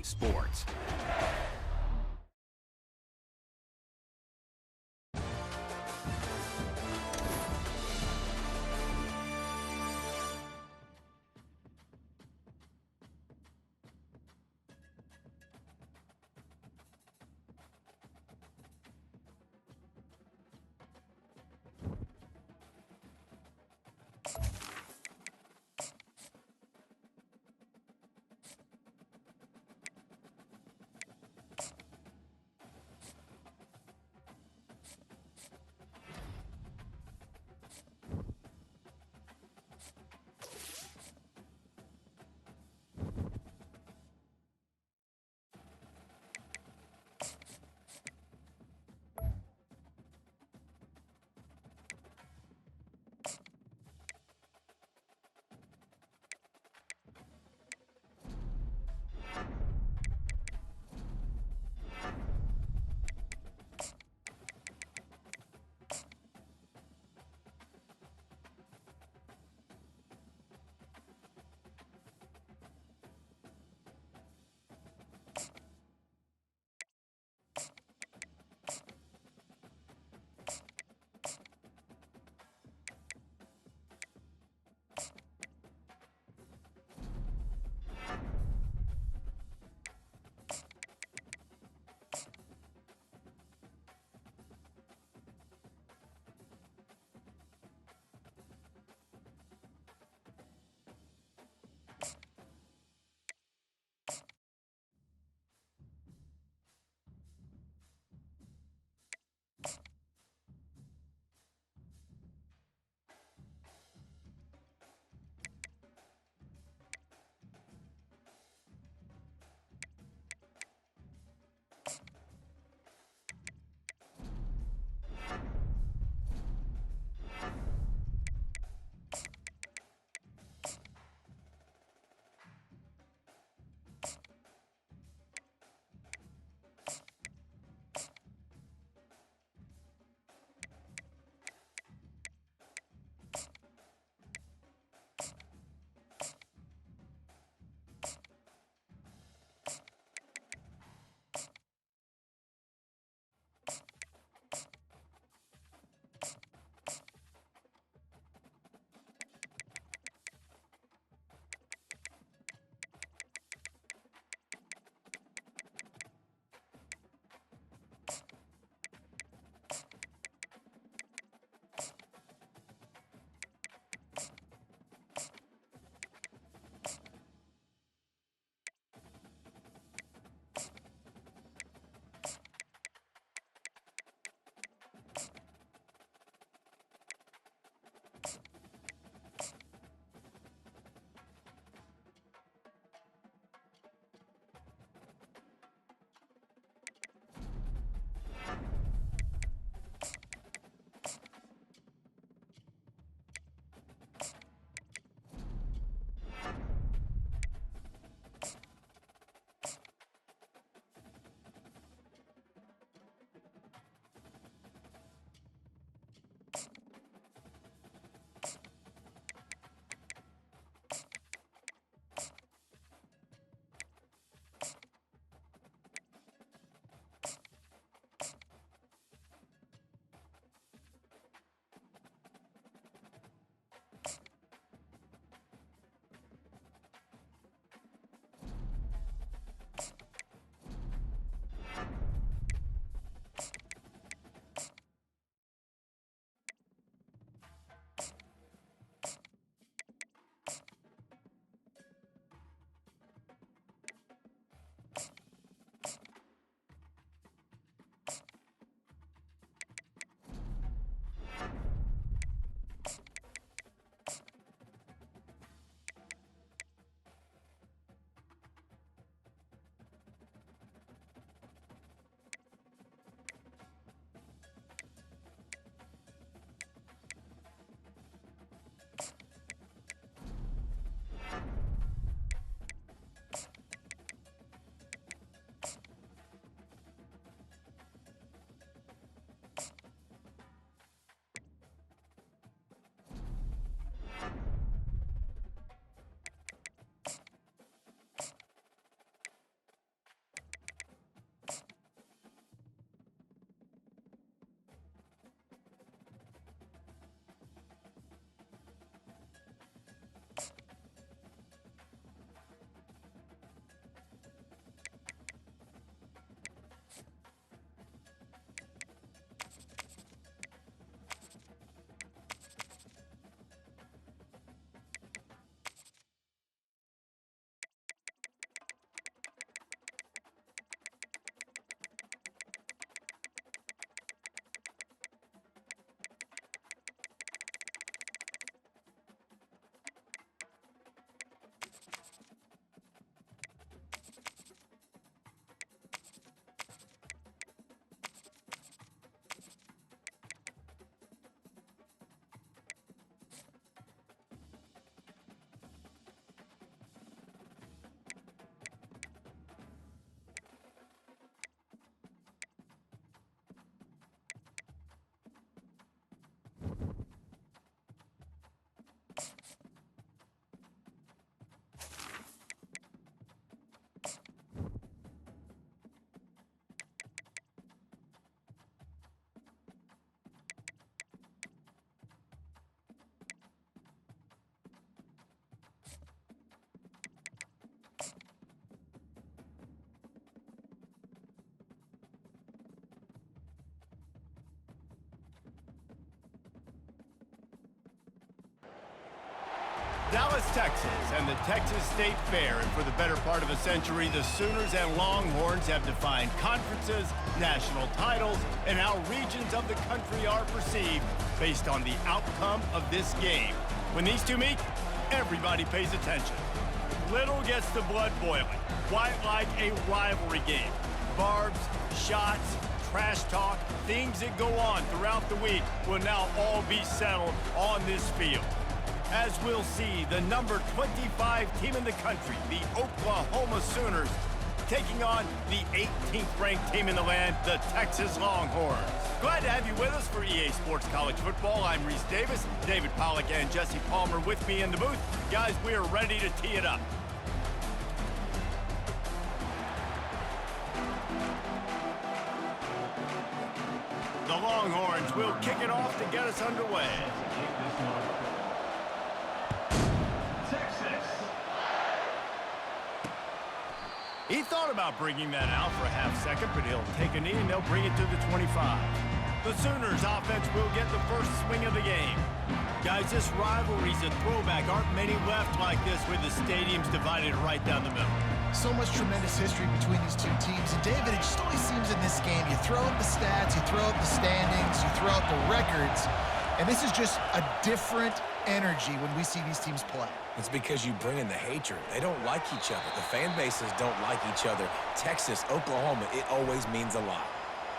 Sports. Dallas, Texas, and the Texas State Fair. And for the better part of a century, the Sooners and Longhorns have defined conferences, national titles, and how regions of the country are perceived based on the outcome of this game. When these two meet, everybody pays attention. Little gets the blood boiling, quite like a rivalry game. Barbs, shots, trash talk, things that go on throughout the week will now all be settled on this field. As we'll see, the number 25 team in the country, the Oklahoma Sooners, taking on the 18th ranked team in the land, the Texas Longhorns. Glad to have you with us for EA Sports College Football. I'm Reese Davis, David Pollack and Jesse Palmer with me in the booth. Guys, we are ready to tee it up. The Longhorns will kick it off to get us underway. He thought about bringing that out for a half second, but he'll take a knee and they'll bring it to the 25. The Sooners offense will get the first swing of the game. Guys, this rivalry's a throwback. Aren't many left like this with the stadiums divided right down the middle. So much tremendous history between these two teams. And David, it just always seems in this game, you throw up the stats, you throw up the standings, you throw out the records, and this is just a different energy when we see these teams play. It's because you bring in the hatred. They don't like each other. The fan bases don't like each other. Texas, Oklahoma, it always means a lot.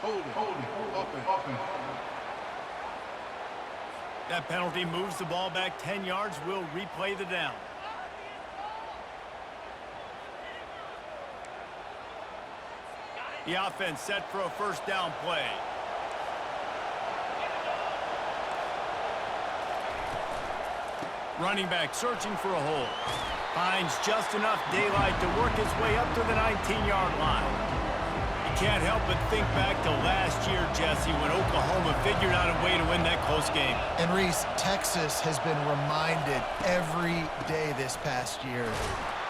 Hold it, open. That penalty moves the ball back 10 yards. We'll replay the down. The offense set for a first down play. Running back searching for a hole. Finds just enough daylight to work his way up to the 19-yard line. You can't help but think back to last year, Jesse, when Oklahoma figured out a way to win that close game. And Reese, Texas has been reminded every day this past year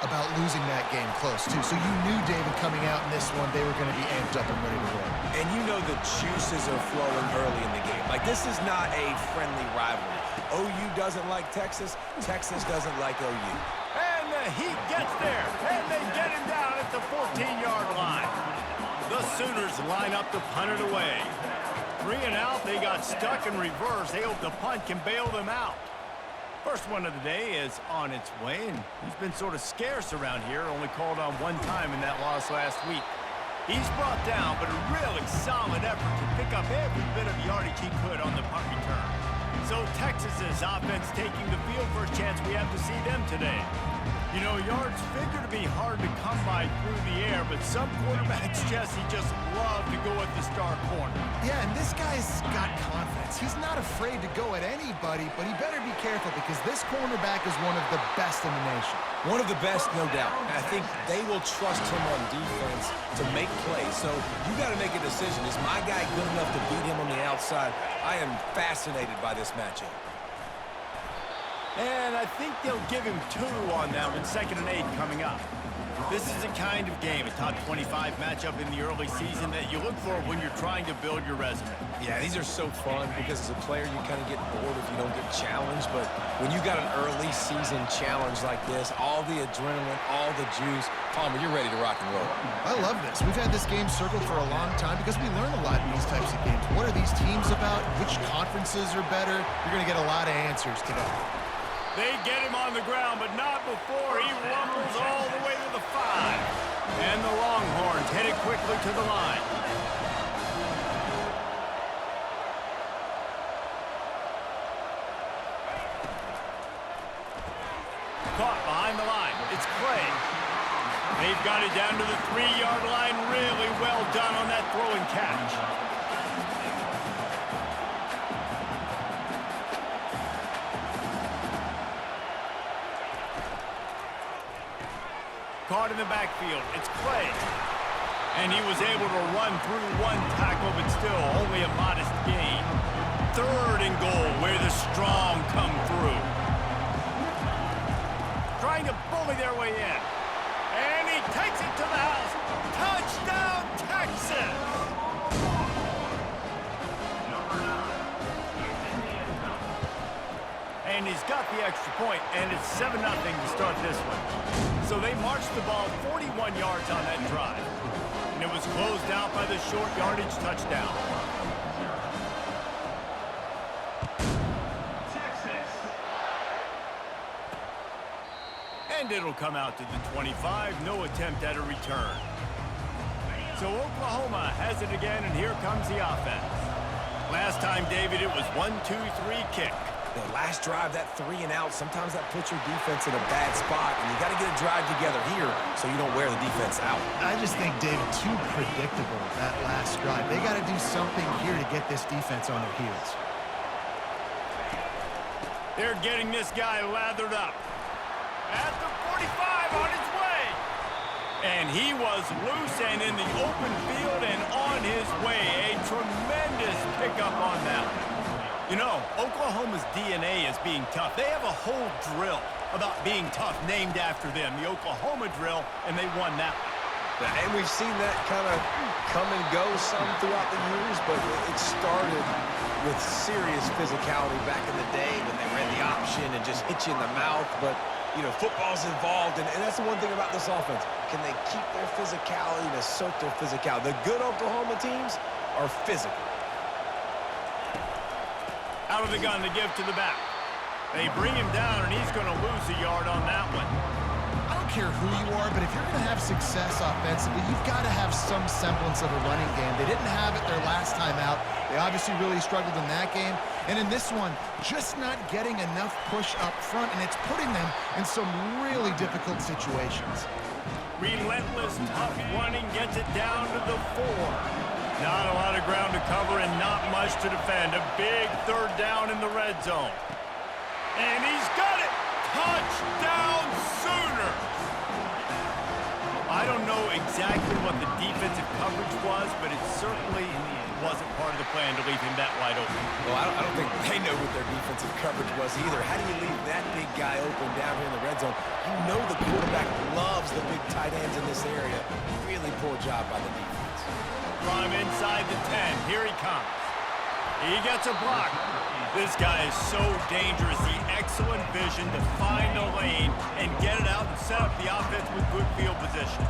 about losing that game close, too. So you knew, David, coming out in this one, they were going to be amped up and ready to win. And you know the juices are flowing early in the game. Like, this is not a friendly rivalry. OU doesn't like Texas. Texas doesn't like OU. And the Heat gets there, and they get him down at the 14-yard line. The Sooners line up to punt it away. 3 and out, they got stuck in reverse. They hope the punt can bail them out. First one of the day is on its way, and he's been sort of scarce around here, only called on one time in that loss last week. He's brought down, but a really solid effort to pick up every bit of yardage he could on the punt return. So Texas's offense taking the field. First chance we have to see them today. You know, yards figure to be hard to come by through the air, but some quarterbacks, Jesse, just love to go at the star corner. Yeah, and this guy's got confidence. He's not afraid to go at anybody, but he better be careful because this cornerback is one of the best in the nation. One of the best, no doubt. I think they will trust him on defense to make plays. So you got to make a decision. Is my guy good enough to beat him on the outside? I am fascinated by this matchup. And I think they'll give him 2 on that one, 2nd and 8 coming up. This is the kind of game, a top 25 matchup in the early season that you look for when you're trying to build your resume. Yeah, these are so fun because as a player you kind of get bored if you don't get challenged, but when you got an early season challenge like this, all the adrenaline, all the juice, Palmer, you're ready to rock and roll. I love this. We've had this game circled for a long time because we learn a lot in these types of games. What are these teams about? Which conferences are better? You're going to get a lot of answers today. They get him on the ground, but not before he rumbles all the way to the 5. And the Longhorns headed quickly to the line. Caught behind the line. It's Clay. They've got it down to the 3-yard line. Really well done on that throw and catch. Caught in the backfield. It's Clay. And he was able to run through 1 tackle, but still only a modest gain. 3rd and goal, where the strong come through. Trying to bully their way in. And he takes it to the house. Touchdown, Texas! And he's got the extra point, and it's 7-0 to start this one. So they marched the ball 41 yards on that drive. And it was closed out by the short yardage touchdown. And it'll come out to the 25. No attempt at a return. So Oklahoma has it again, and here comes the offense. Last time, David, it was 1-2-3 kick. The last drive, that 3 and out, sometimes that puts your defense in a bad spot, and you got to get a drive together here so you don't wear the defense out. I just think, David, too predictable, that last drive. They got to do something here to get this defense on their heels. They're getting this guy lathered up. At the 45 on his way. And he was loose and in the open field and on his way. A tremendous pickup on that. You know, Oklahoma's DNA is being tough. They have a whole drill about being tough named after them, the Oklahoma drill, and they won that one. And we've seen that kind of come and go some throughout the years, but it started with serious physicality back in the day when they ran the option and just hit you in the mouth. But, you know, football's involved, and that's the one thing about this offense. Can they keep their physicality and assert their physicality? The good Oklahoma teams are physical. Out of the gun to give to the back. They bring him down, and he's going to lose a yard on that one. I don't care who you are, but if you're going to have success offensively, you've got to have some semblance of a running game. They didn't have it their last time out. They obviously really struggled in that game. And in this one, just not getting enough push up front, and it's putting them in some really difficult situations. Relentless, tough running gets it down to the 4. Not a lot of ground to cover and not much to defend. A big third down in the red zone. And he's got it! Touchdown Sooners! I don't know exactly what the defensive coverage was, but it certainly wasn't part of the plan to leave him that wide open. Well, I don't think they know what their defensive coverage was either. How do you leave that big guy open down here in the red zone? You know the quarterback loves the big tight ends in this area. Really poor job by the defense. From inside the 10, here he comes. He gets a block. This guy is so dangerous. The excellent vision to find the lane and get it out and set up the offense with good field position.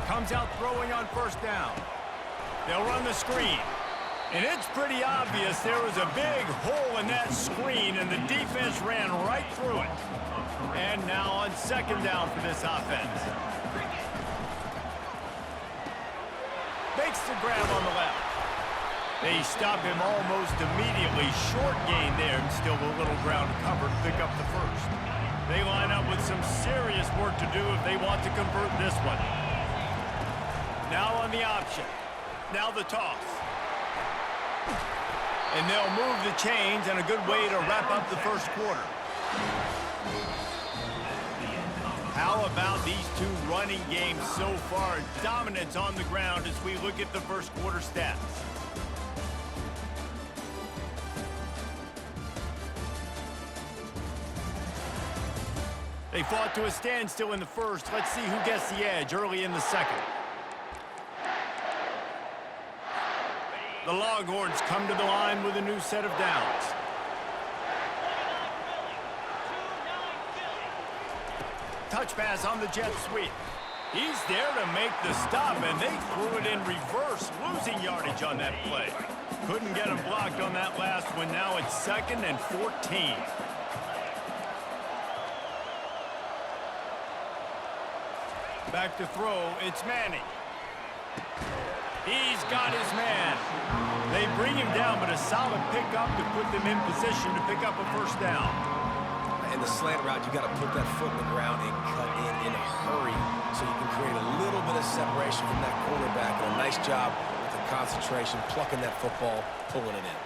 Comes out throwing on first down. They'll run the screen. And it's pretty obvious there was a big hole in that screen, and the defense ran right through it. And now on second down for this offense. Makes the grab on the left. They stop him almost immediately. Short gain there, and still a little ground to cover to pick up the first. They line up with some serious work to do if they want to convert this one. Now on the option. Now the toss. And they'll move the chains, and a good way to wrap up the first quarter. How about these two running games so far? Dominance on the ground as we look at the first quarter stats. They fought to a standstill in the first. Let's see who gets the edge early in the second. The Longhorns come to the line with a new set of downs. Touch pass on the jet sweep. He's there to make the stop, and they threw it in reverse, losing yardage on that play. Couldn't get him blocked on that last one. Now it's 2nd and 14. Back to throw, it's Manning. He's got his man. They bring him down, but a solid pickup to put them in position to pick up a first down. In the slant route, you got to put that foot in the ground and cut in a hurry so you can create a little bit of separation from that quarterback. And a nice job with the concentration, plucking that football, pulling it in.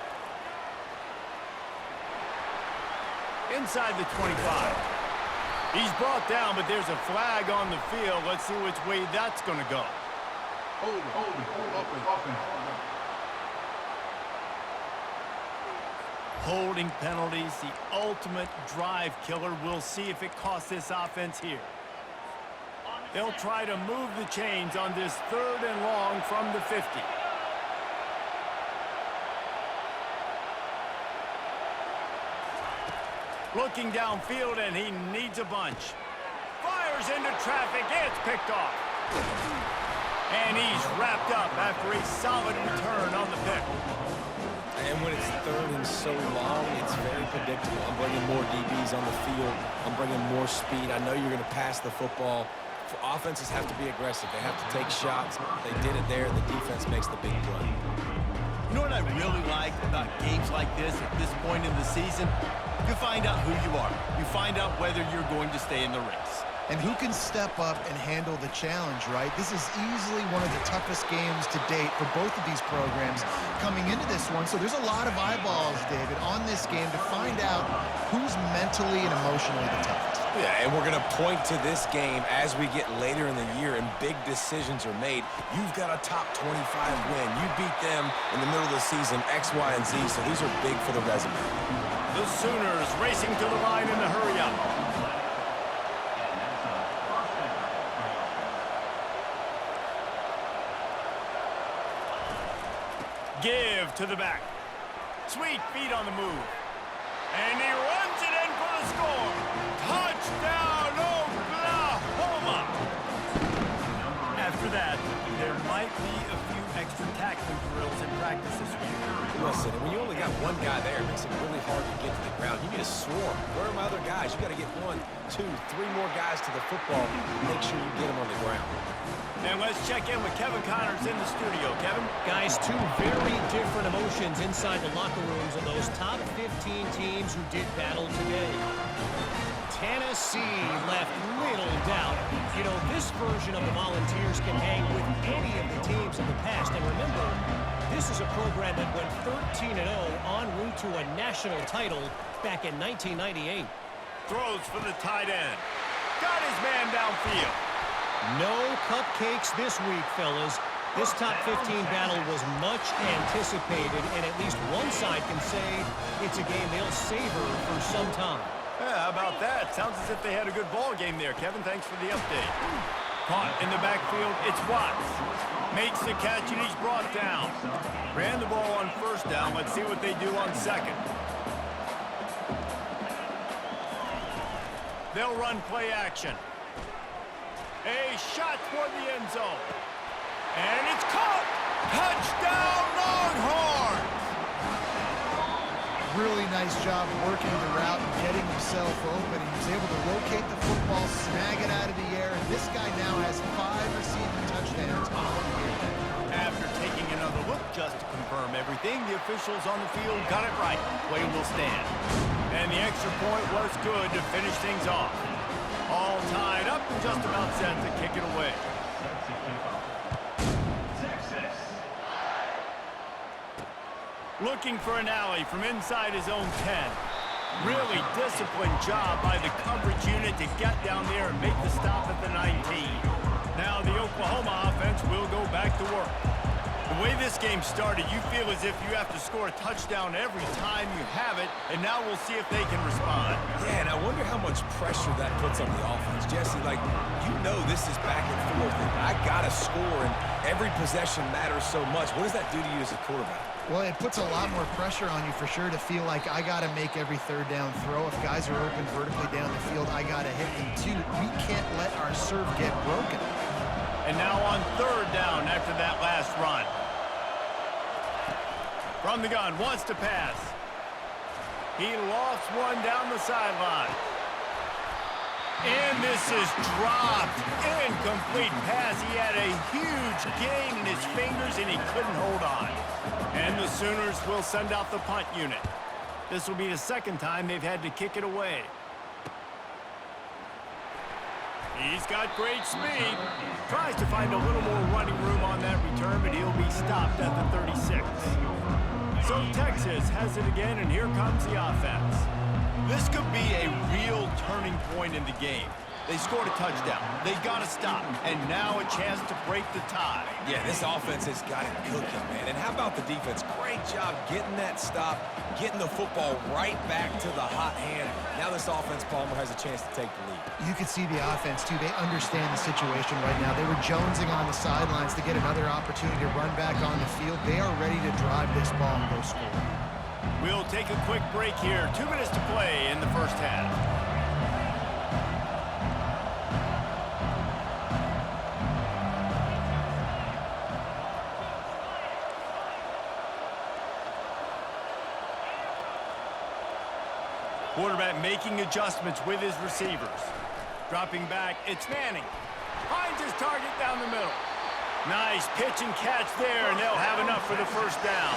Inside the 25. He's brought down, but there's a flag on the field. Let's see which way that's going to go. Hold it, up and. Holding penalties, the ultimate drive killer. We'll see if it costs this offense here. They'll try to move the chains on this 3rd and long from the 50. Looking downfield, and he needs a bunch. Fires into traffic. It's picked off. And he's wrapped up after a solid return on the pick. And when it's third and so long, it's very predictable. I'm bringing more DBs on the field. I'm bringing more speed. I know you're going to pass the football. Offenses have to be aggressive. They have to take shots. They did it there. The defense makes the big play. You know what I really like about games like this at this point in the season? You find out who you are. You find out whether you're going to stay in the race. And who can step up and handle the challenge, right? This is easily one of the toughest games to date for both of these programs coming into this one. So there's a lot of eyeballs, David, on this game to find out who's mentally and emotionally the toughest. Yeah, and we're going to point to this game as we get later in the year and big decisions are made. You've got a top 25 win. You beat them in the middle of the season, X, Y, and Z, so these are big for the resume. The Sooners racing to the line in the hurry-up. Give to the back. Sweet feet on the move. And he runs it in for the score. Touchdown, Oklahoma! After that, there might be a few extra tackling drills in practice this week. Listen, when you only got one guy there, it makes it really hard to get to the ground. You need a swarm. Where are my other guys? You got to get 1, 2, 3 more guys to the football. Make sure you get them on the ground. And let's check in with Kevin Connors in the studio. Kevin? Guys, two very different emotions inside the locker rooms of those top 15 teams who did battle today. Tennessee left little doubt. You know, this version of the Volunteers can hang with any of the teams in the past. And remember, this is a program that went 13-0 en route to a national title back in 1998. Throws for the tight end. Got his man downfield. No cupcakes this week, fellas. This top 15 battle was much anticipated, and at least one side can say it's a game they'll savor for some time. Yeah, how about that? Sounds as if they had a good ball game there, Kevin. Thanks for the update. Caught in the backfield, it's Watts. Makes the catch, and he's brought down. Ran the ball on first down. Let's see what they do on second. They'll run play action. A shot toward the end zone. And it's caught! Touchdown, Longhorns! Really nice job working the route and getting himself open. He was able to locate the football, snag it out of the air, and this guy now has 5 receiving touchdowns on the year. After taking another look just to confirm everything, the officials on the field got it right. Play will stand. And the extra point was good to finish things off. All tied up and just about set to kick it away. Looking for an alley from inside his own 10. Really disciplined job by the coverage unit to get down there and make the stop at the 19. Now the Oklahoma offense will go back to work. The way this game started, you feel as if you have to score a touchdown every time you have it, and now we'll see if they can respond. Yeah, and I wonder how much pressure that puts on the offense. Jesse, like, you know this is back and forth, and I got to score, and every possession matters so much. What does that do to you as a quarterback? Well, it puts a lot more pressure on you for sure to feel like I got to make every third down throw. If guys are open vertically down the field, I got to hit them too. We can't let our serve get broken. And now on third down after that last run. From the gun, wants to pass. He lofts one down the sideline. And this is dropped. Incomplete pass. He had a huge gain in his fingers, and he couldn't hold on. And the Sooners will send out the punt unit. This will be the second time they've had to kick it away. He's got great speed. Tries to find a little more running room on that return, but he'll be stopped at the 36. So Texas has it again, and here comes the offense. This could be a real turning point in the game. They scored a touchdown. They got to stop, and now a chance to break the tie. Yeah, this offense has got it cooking, man. And how about the defense? Great job getting that stop, getting the football right back to the hot hand. Now this offense, Palmer, has a chance to take the lead. You can see the offense, too. They understand the situation right now. They were jonesing on the sidelines to get another opportunity to run back on the field. They are ready to drive this ball and go score. We'll take a quick break here. 2 minutes to play in the first half. Quarterback making adjustments with his receivers. Dropping back, it's Manning. Finds his target down the middle. Nice pitch and catch there, and they'll have enough for the first down.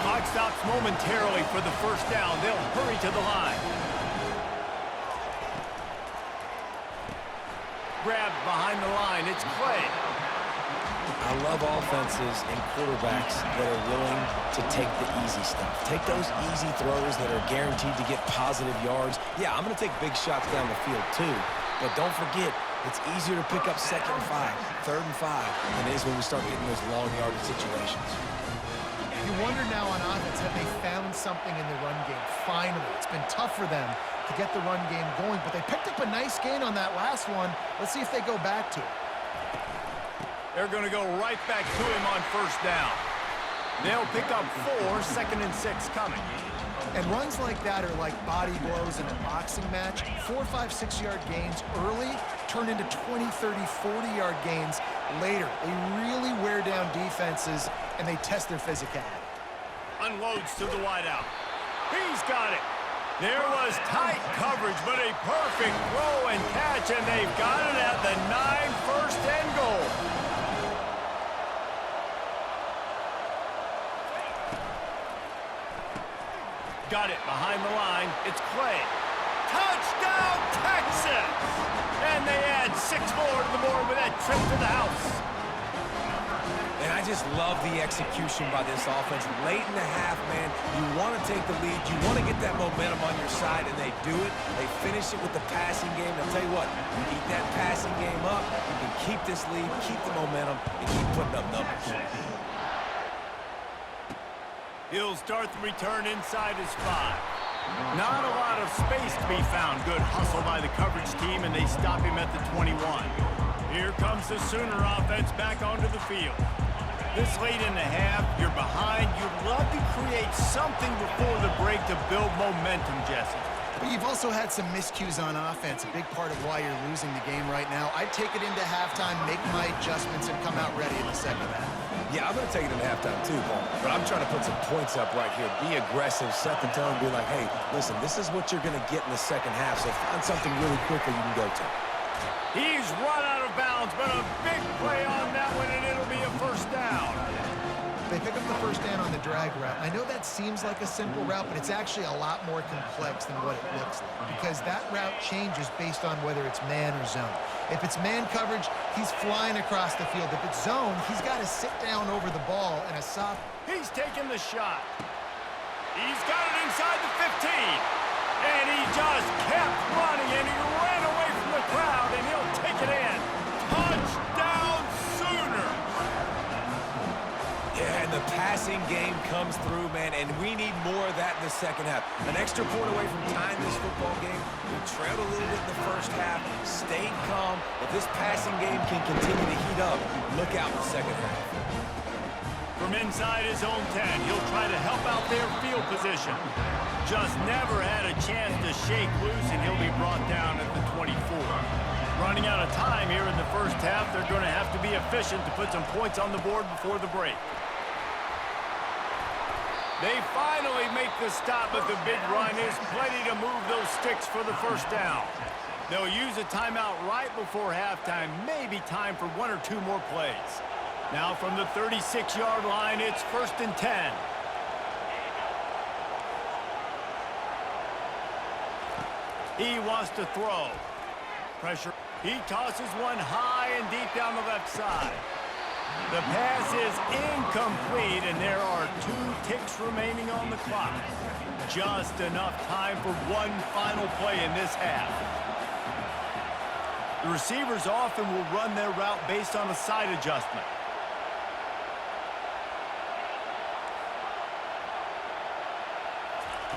Clock stops momentarily for the first down. They'll hurry to the line. Grabbed behind the line, it's Clay. I love offenses and quarterbacks that are willing to take the easy stuff. Take those easy throws that are guaranteed to get positive yards. Yeah, I'm going to take big shots down the field too. But don't forget, it's easier to pick up 2nd and 5, 3rd and 5 than it is when we start getting those long yardage situations. You wonder now on offense, have they found something in the run game? Finally, it's been tough for them to get the run game going, but they picked up a nice gain on that last one. Let's see if they go back to it. They're going to go right back to him on first down. They'll pick up 4, 2nd and 6 coming. And runs like that are like body blows in a boxing match. 4, 5, 6-yard gains early turn into 20, 30, 40-yard gains later. They really wear down defenses, and they test their physicality. Unloads to the wideout. He's got it. There was tight coverage, but a perfect throw and catch, and they've got it at the 9, first and goal. Got it behind the line. It's Clay. Touchdown, Texas! And they add 6 more to the board with that trip to the house. And I just love the execution by this offense. Late in the half, man, you want to take the lead. You want to get that momentum on your side, and they do it. They finish it with the passing game. I'll tell you what, you keep that passing game up, you can keep this lead, keep the momentum, and keep putting up numbers. He'll start the return inside his 5. Not a lot of space to be found. Good hustle by the coverage team, and they stop him at the 21. Here comes the Sooner offense back onto the field. This late in the half, you're behind. You'd love to create something before the break to build momentum, Jesse. But you've also had some miscues on offense, a big part of why you're losing the game right now. I'd take it into halftime, make my adjustments, and come out ready in the second half. Yeah, I'm going to take it into halftime too, Paul. But I'm trying to put some points up right here. Be aggressive, set the tone, be like, hey, listen, this is what you're going to get in the second half, so find something really quickly you can go to. He's run out of bounds, but a big play on that one, and it'll be a first down. They pick up the first down on the drag route. I know that seems like a simple route, but it's actually a lot more complex than what it looks like, because that route changes based on whether it's man or zone. If it's man coverage, he's flying across the field. If it's zone, he's got to sit down over the ball in a soft... He's taking the shot. He's got it inside the 15. And he just kept running, and he ran away from the crowd, and he'll take it in. Touchdown, Sooners! Yeah, and the passing game comes through, man, and we need more of that in the second half. An extra point away from tying this football game. We trailed a little bit in the first half, stayed calm. If this passing game can continue to heat up, look out in the second half. From inside his own 10, he'll try to help out their field position. Just never had a chance to shake loose, and he'll be brought down at the 24. Running out of time here in the first half, they're going to have to be efficient to put some points on the board before the break. They finally make the stop, but the big run is plenty to move those sticks for the first down. They'll use a timeout right before halftime, maybe time for 1 or 2 more plays. Now from the 36-yard line, it's 1st and 10. He wants to throw. Pressure. He tosses one high and deep down the left side. The pass is incomplete, and there are 2 ticks remaining on the clock. Just enough time for one final play in this half. The receivers often will run their route based on a side adjustment.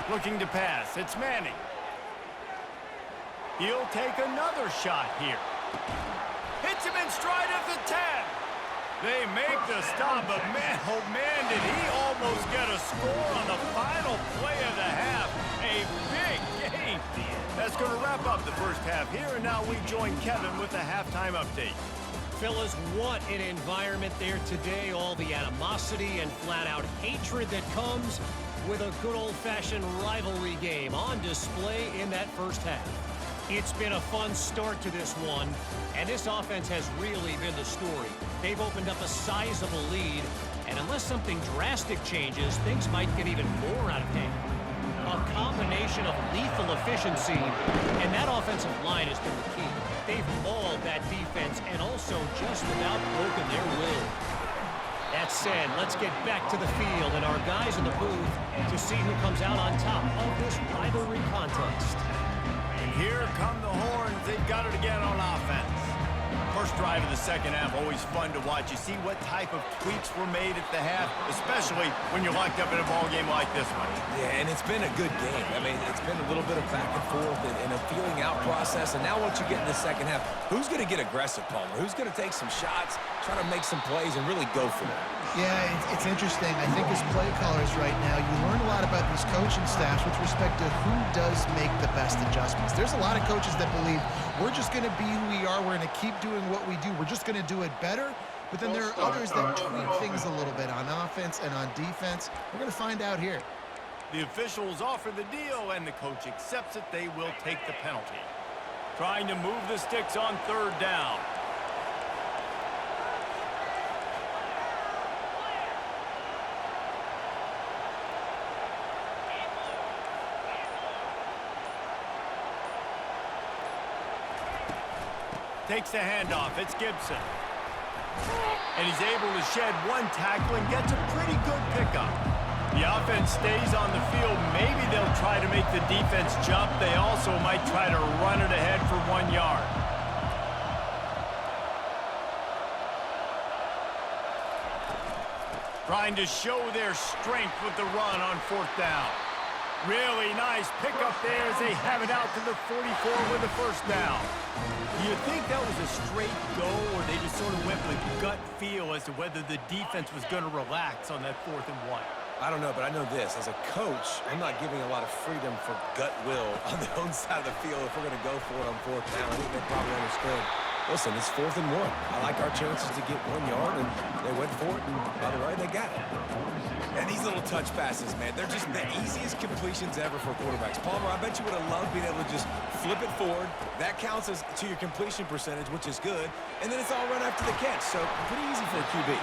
Looking to pass, it's Manning. He'll take another shot here. Hits him in stride of the 10. They make the stop, but man, oh man, did he almost get a score on the final play of the half. A big game. That's going to wrap up the first half here, and now we join Kevin with the halftime update. Fellas, what an environment there today. All the animosity and flat-out hatred that comes with a good old-fashioned rivalry game on display in that first half. It's been a fun start to this one, and this offense has really been the story. They've opened up a sizable lead, and unless something drastic changes, things might get even more out of hand. A combination of lethal efficiency, and that offensive line has been the key. They've mauled that defense and also just about broken their will. That said, let's get back to the field and our guys in the booth to see who comes out on top of this rivalry contest. And here come the Horns. They've got it again on offense. First drive of the second half, always fun to watch. You see what type of tweaks were made at the half, especially when you're locked up in a ball game like this one. Yeah, and it's been a good game. I mean, it's been a little bit of back and forth and a feeling out process. And now once you get in the second half, who's going to get aggressive, Palmer? Who's going to take some shots, try to make some plays, and really go for it? Yeah, it's interesting. I think as play callers right now, you learn a lot about these coaching staffs with respect to who does make the best adjustments. There's a lot of coaches that believe we're just going to be who we are. We're going to keep doing what we do. We're just going to do it better. But then there are others that tweak things a little bit on offense and on defense. We're going to find out here. The officials offer the deal, and the coach accepts it. They will take the penalty. Trying to move the sticks on third down. Takes the handoff. It's Gibson. And he's able to shed one tackle and gets a pretty good pickup. The offense stays on the field. Maybe they'll try to make the defense jump. They also might try to run it ahead for 1 yard. Trying to show their strength with the run on fourth down. Really nice pickup there as they have it out to the 44 with the first down. Do you think that was a straight go, or they just sort of went with gut feel as to whether the defense was going to relax on that 4th and 1? I don't know, but I know this. As a coach, I'm not giving a lot of freedom for gut will on the own side of the field if we're going to go for it on 4th down. I think they probably understood. Listen, it's 4th and 1. I like our chances to get 1 yard, and they went for it, and by the way, they got it. And these little touch passes, man, they're just the easiest completions ever for quarterbacks. Palmer, I bet you would have loved being able to just flip it forward. That counts as to your completion percentage, which is good. And then it's all run after the catch, so pretty easy for a QB.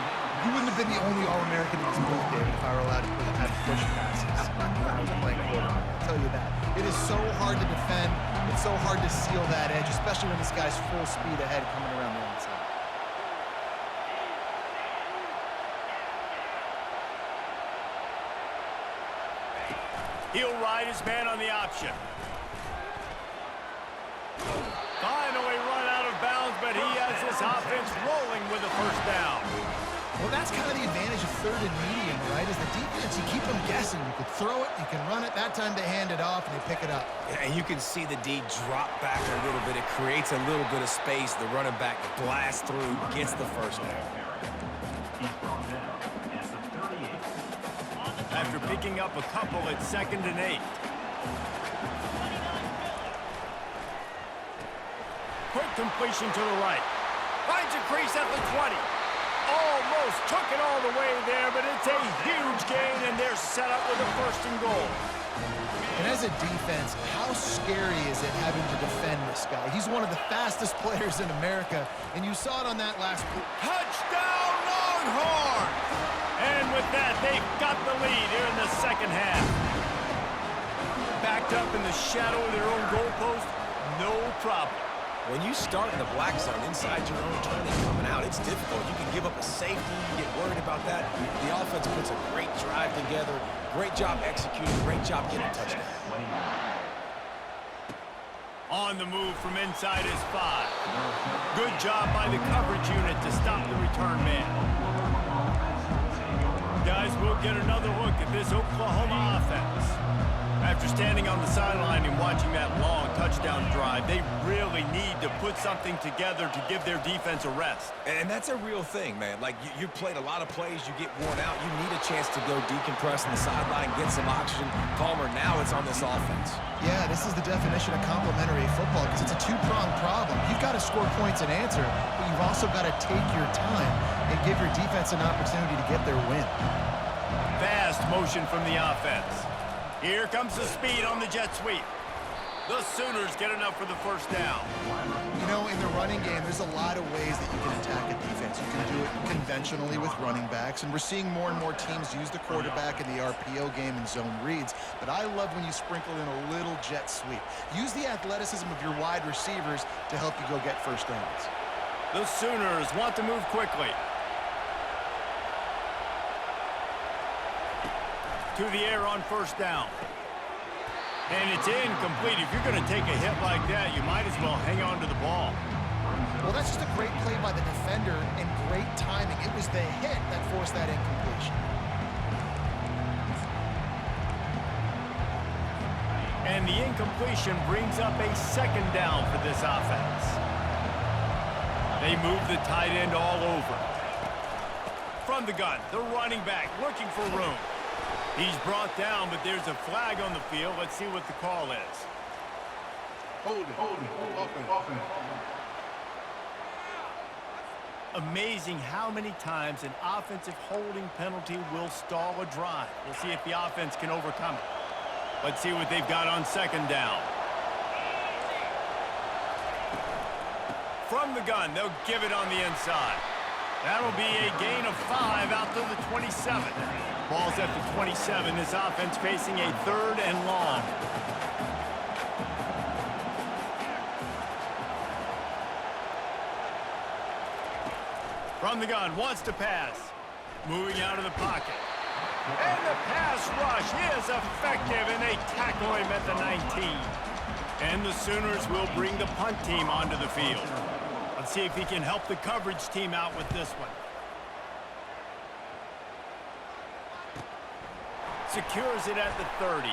You wouldn't have been the only All-American in this booth, David, if I were allowed to have push passes when I was playing quarterback. I'll tell you that. It is so hard to defend. It's so hard to seal that edge, especially when this guy's full speed ahead coming around the outside. He'll ride his man on the option. Finally run out of bounds, but he has this offense rolling with a first down. Well, that's kind of the advantage of 3rd and medium, right? Is the defense, you keep them guessing. You could throw it, you can run it. That time they hand it off and they pick it up. Yeah, and you can see the D drop back a little bit. It creates a little bit of space. The running back blasts through, gets the first down. After picking up a couple at 2nd and 8. Quick completion to the right. Finds a crease at the 20. Almost took it all the way there, but it's a huge gain, and they're set up with a 1st and goal. And as a defense, how scary is it having to defend this guy? He's one of the fastest players in America, and you saw it on that last play. Touchdown, Longhorns! And with that, they've got the lead here in the second half. Backed up in the shadow of their own goalpost, no problem. When you start in the black zone inside your own 20 coming out, it's difficult. You can give up a safety, you get worried about that. The offense puts a great drive together, great job executing, great job getting a touchdown. On the move from inside his 5. Good job by the coverage unit to stop the return man. Guys, we'll get another look at this Oklahoma offense. After standing on the sideline and watching that long touchdown drive, they really need to put something together to give their defense a rest. And that's a real thing, man. Like, you played a lot of plays, you get worn out, you need a chance to go decompress on the sideline, get some oxygen. Palmer, now it's on this offense. Yeah, this is the definition of complementary football because it's a two-pronged problem. You've got to score points and answer, but you've also got to take your time and give your defense an opportunity to get their win. Fast motion from the offense. Here comes the speed on the jet sweep. The Sooners get enough for the first down. You know, in the running game, there's a lot of ways that you can attack a defense. You can do it conventionally with running backs, and we're seeing more and more teams use the quarterback in the RPO game and zone reads, but I love when you sprinkle in a little jet sweep. Use the athleticism of your wide receivers to help you go get first downs. The Sooners want to move quickly. To the air on first down. And it's incomplete. If you're going to take a hit like that, you might as well hang on to the ball. Well, that's just a great play by the defender and great timing. It was the hit that forced that incompletion. And the incompletion brings up a second down for this offense. They move the tight end all over. From the gun, the running back looking for room. He's brought down, but there's a flag on the field. Let's see what the call is. Hold it, offense. Amazing how many times an offensive holding penalty will stall a drive. We'll see if the offense can overcome it. Let's see what they've got on second down. From the gun, they'll give it on the inside. That'll be a gain of 5 out to the 27. Ball's at the 27. This offense facing a third and long. From the gun, wants to pass. Moving out of the pocket. And the pass rush is effective, and they tackle him at the 19. And the Sooners will bring the punt team onto the field. Let's see if he can help the coverage team out with this one. Secures it at the 30.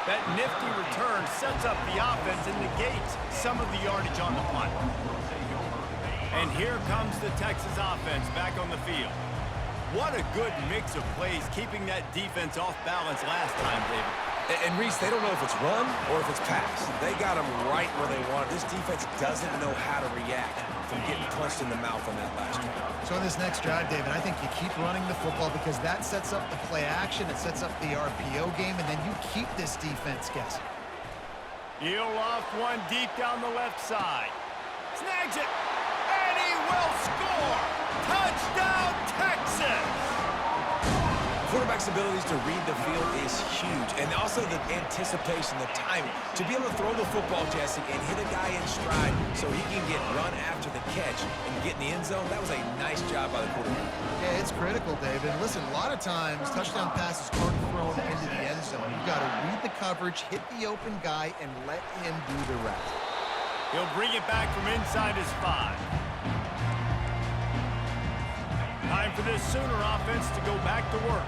That nifty return sets up the offense and negates some of the yardage on the punt. And here comes the Texas offense back on the field. What a good mix of plays, keeping that defense off balance last time, David. And Reese, they don't know if it's run or if it's pass. They got them right where they want it. This defense doesn't know how to react from getting punched in the mouth on that last drive. So in this next drive, David, I think you keep running the football because that sets up the play action, it sets up the RPO game, and then you keep this defense guessing. He'll off one deep down the left side. Snags it, and he will score! Touchdown, Texas! Quarterback's abilities to read the field is huge, and also the anticipation, the timing. To be able to throw the football, Jesse, and hit a guy in stride so he can get run after the catch and get in the end zone, that was a nice job by the quarterback. Yeah, it's critical, David. Listen, a lot of times, touchdown passes aren't thrown into the end zone. You've got to read the coverage, hit the open guy, and let him do the rest. He'll bring it back from inside his 5. Time for this Sooner offense to go back to work.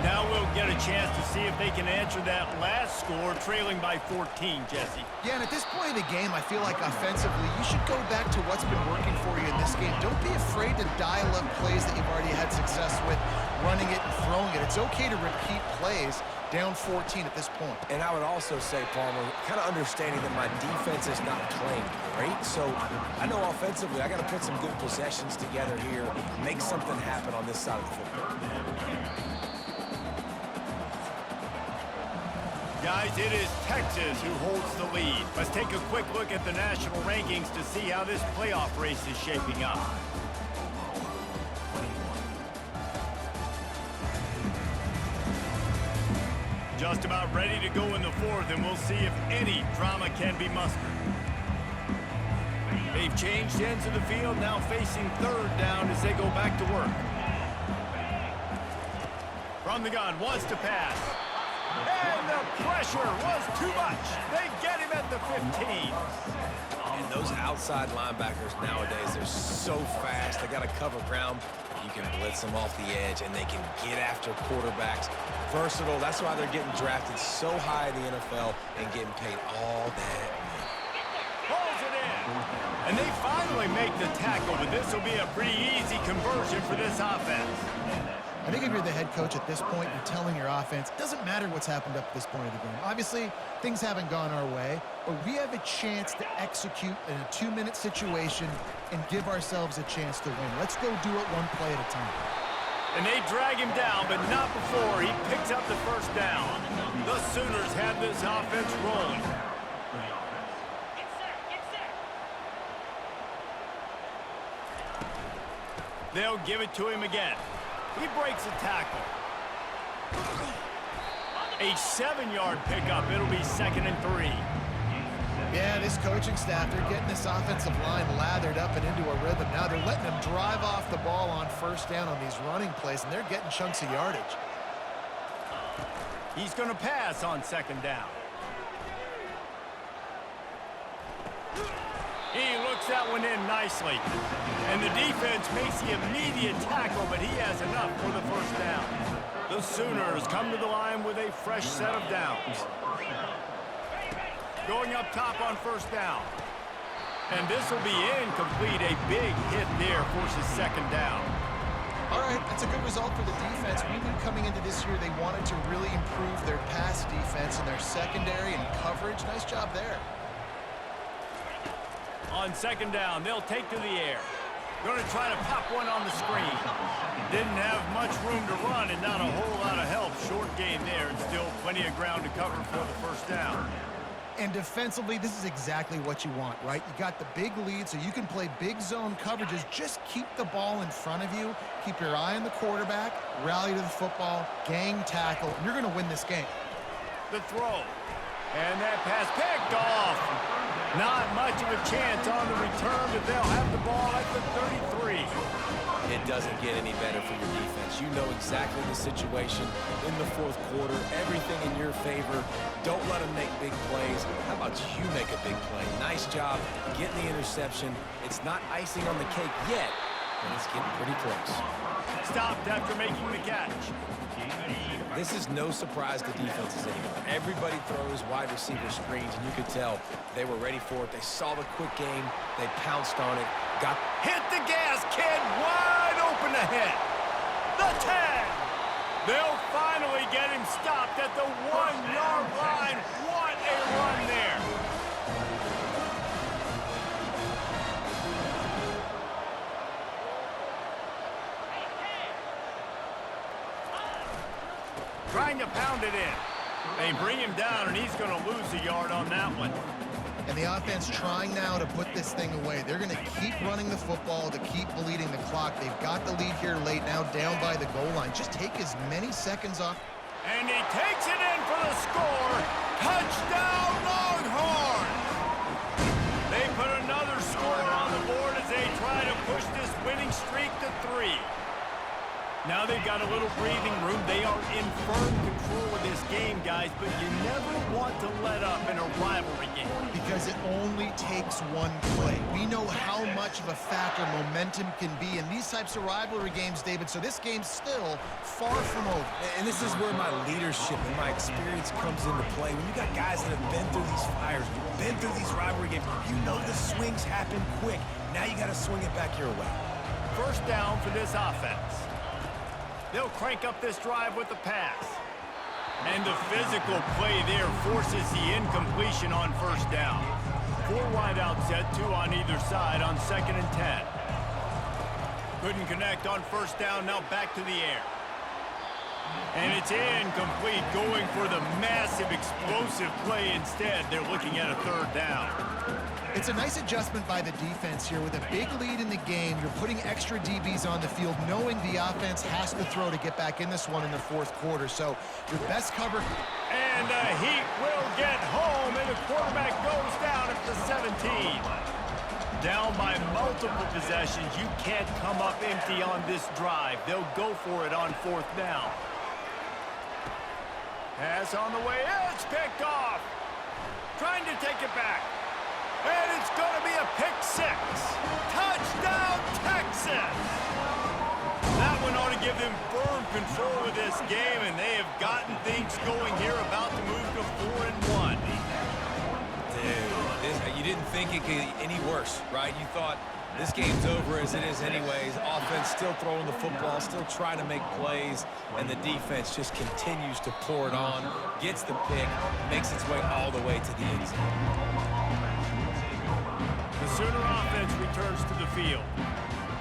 Now we'll get a chance to see if they can answer that last score, trailing by 14, Jesse. Yeah, and at this point in the game, I feel like offensively, you should go back to what's been working for you in this game. Don't be afraid to dial up plays that you've already had success with, running it and throwing it. It's okay to repeat plays down 14 at this point. And I would also say, Palmer, kind of understanding that my defense is not playing great, so I know offensively I got to put some good possessions together here, make something happen on this side of the football. Guys, it is Texas who holds the lead. Let's take a quick look at the national rankings to see how this playoff race is shaping up. Just about ready to go in the 4th, and we'll see if any drama can be mustered. They've changed ends of the field, now facing 3rd down as they go back to work. From the gun, wants to pass. And the pressure was too much. They get him at the 15. And those outside linebackers nowadays, they're so fast. They got to cover ground. You can blitz them off the edge, and they can get after quarterbacks. Versatile. That's why they're getting drafted so high in the NFL and getting paid all that money. Pulls it in. And they finally make the tackle, but this will be a pretty easy conversion for this offense. I think if you're the head coach at this point, you're telling your offense, it doesn't matter what's happened up to this point of the game. Obviously, things haven't gone our way, but we have a chance to execute in a 2-minute situation and give ourselves a chance to win. Let's go do it one play at a time. And they drag him down, but not before he picks up the first down. The Sooners have this offense rolling. They'll give it to him again. He breaks a tackle. A 7-yard pickup. It'll be 2nd and 3. Yeah, this coaching staff, they're getting this offensive line lathered up and into a rhythm. Now they're letting them drive off the ball on first down on these running plays, and they're getting chunks of yardage. He's going to pass on 2nd down. He looks that one in nicely. And the defense makes the immediate tackle, but he has enough for the first down. The Sooners come to the line with a fresh set of downs. Going up top on first down. And this will be incomplete. A big hit there forces 2nd down. All right, that's a good result for the defense. We knew coming into this year they wanted to really improve their pass defense and their secondary and coverage. Nice job there. On 2nd down, they'll take to the air. Going to try to pop one on the screen. Didn't have much room to run and not a whole lot of help. Short gain there and still plenty of ground to cover for the first down. And defensively, this is exactly what you want, right? You got the big lead, so you can play big zone coverages. Just keep the ball in front of you. Keep your eye on the quarterback. Rally to the football. Gang tackle. And you're going to win this game. The throw. And that pass picked off. Not much of a chance on the return, but they'll have the ball at the 33. It doesn't get any better for your defense. You know exactly the situation in the 4th quarter. Everything in your favor. Don't let them make big plays. How about you make a big play? Nice job getting the interception. It's not icing on the cake yet, but it's getting pretty close. Stopped after making the catch. This is no surprise to defenses anymore. Everybody throws wide receiver screens, and you could tell they were ready for it. They saw the quick game. They pounced on it. Hit the gas, kid. Wide open ahead. The 10. They'll finally get him stopped at the 1-yard line. What a run there. Trying to pound it in. They bring him down, and he's going to lose a yard on that one. And the offense trying now to put this thing away. They're going to keep running the football to keep bleeding the clock. They've got the lead here late, now down by the goal line. Just take as many seconds off. And he takes it in for the score. Touchdown, Longhorns! They put another score on the board as they try to push this winning streak to 3. Now they've got a little breathing room. They are in firm control of this game, guys, but you never want to let up in a rivalry game. Because it only takes one play. We know how much of a factor momentum can be in these types of rivalry games, David, so this game's still far from over. And this is where my leadership and my experience comes into play. When you got guys that have been through these fires, been through these rivalry games, you know the swings happen quick. Now you got to swing it back your way. First down for this offense. They'll crank up this drive with the pass. And the physical play there forces the incompletion on first down. 4 wide out set, 2 on either side on 2nd and 10. Couldn't connect on first down, now back to the air. And it's incomplete, going for the massive explosive play instead. They're looking at a 3rd down. It's a nice adjustment by the defense here. With a big lead in the game, you're putting extra DBs on the field, knowing the offense has to throw to get back in this one in the 4th quarter. So your best cover. And the Heat will get home, and the quarterback goes down at the 17. Down by multiple possessions. You can't come up empty on this drive. They'll go for it on 4th down. Pass on the way. It's picked off. Trying to take it back. And it's going to be a pick six. Touchdown, Texas! That one ought to give them firm control of this game, and they have gotten things going here, about to move to 4-1. Dude, you didn't think it could get any worse, right? You thought this game's over as it is anyways. Offense still throwing the football, still trying to make plays, and the defense just continues to pour it on, gets the pick, makes its way all the way to the end zone. The Sooner offense returns to the field.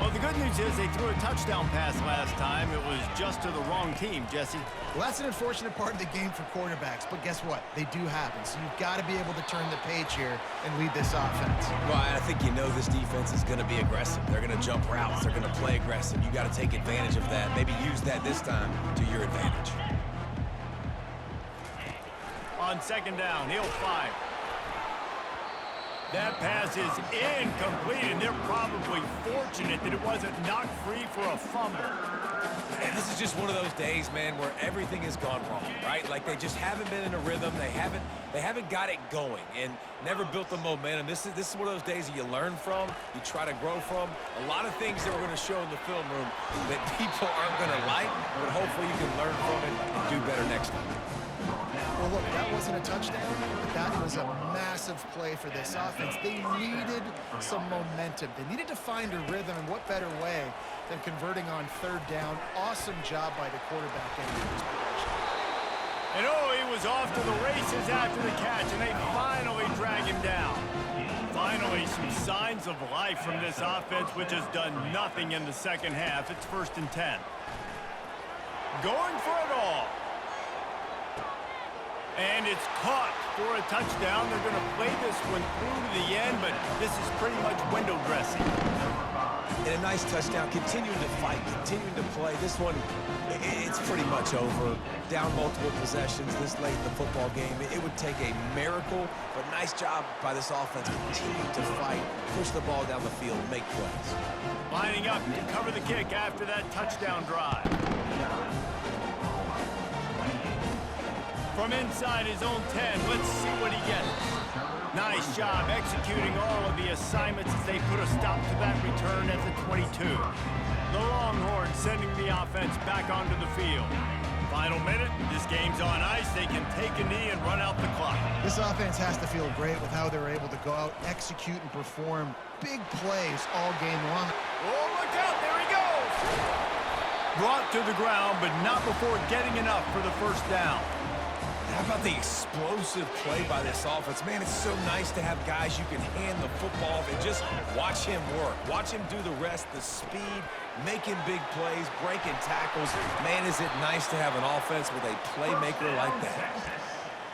Well, the good news is they threw a touchdown pass last time. It was just to the wrong team, Jesse. Well, that's an unfortunate part of the game for quarterbacks, but guess what? They do happen, so you've got to be able to turn the page here and lead this offense. Well, I think you know this defense is going to be aggressive. They're going to jump routes. They're going to play aggressive. You got to take advantage of that. Maybe use that this time to your advantage. On second down, he'll fire. That pass is incomplete, and they're probably fortunate that it wasn't knocked free for a fumble. And this is just one of those days, man, where everything has gone wrong, right? Like they just haven't been in a rhythm. They haven't got it going and never built the momentum. This is one of those days that you learn from, you try to grow from. A lot of things that we're going to show in the film room that people aren't going to like, but hopefully you can learn from it and do better next time. Well, look, that wasn't a touchdown, but that was a massive play for this offense. They needed some momentum. They needed to find a rhythm, and what better way than converting on third down. Awesome job by the quarterback in this position. And he was off to the races after the catch, and they finally drag him down. Finally, some signs of life from this offense, which has done nothing in the second half. It's 1st and 10. Going for it all. And it's caught for a touchdown. They're going to play this one through to the end, but this is pretty much window dressing. And a nice touchdown, continuing to fight, continuing to play. This one, it's pretty much over. Down multiple possessions this late in the football game. It would take a miracle, but nice job by this offense. Continue to fight, push the ball down the field, make plays. Lining up to cover the kick after that touchdown drive. From inside his own 10, let's see what he gets. Nice job executing all of the assignments as they put a stop to that return at the 22. The Longhorns sending the offense back onto the field. Final minute, this game's on ice. They can take a knee and run out the clock. This offense has to feel great with how they're able to go out, execute, and perform big plays all game long. Oh, look out, there he goes! Brought to the ground, but not before getting enough for the first down. How about the explosive play by this offense? Man, it's so nice to have guys you can hand the football off and just watch him work. Watch him do the rest, the speed, making big plays, breaking tackles. Man, is it nice to have an offense with a playmaker like that.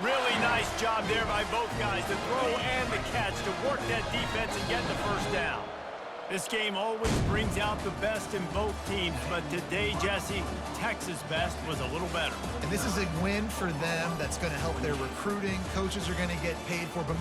Really nice job there by both guys, the throw and the catch, to work that defense and get the first down. This game always brings out the best in both teams, but today, Jesse, Texas' best was a little better. And this is a win for them that's going to help their recruiting. Coaches are going to get paid for, but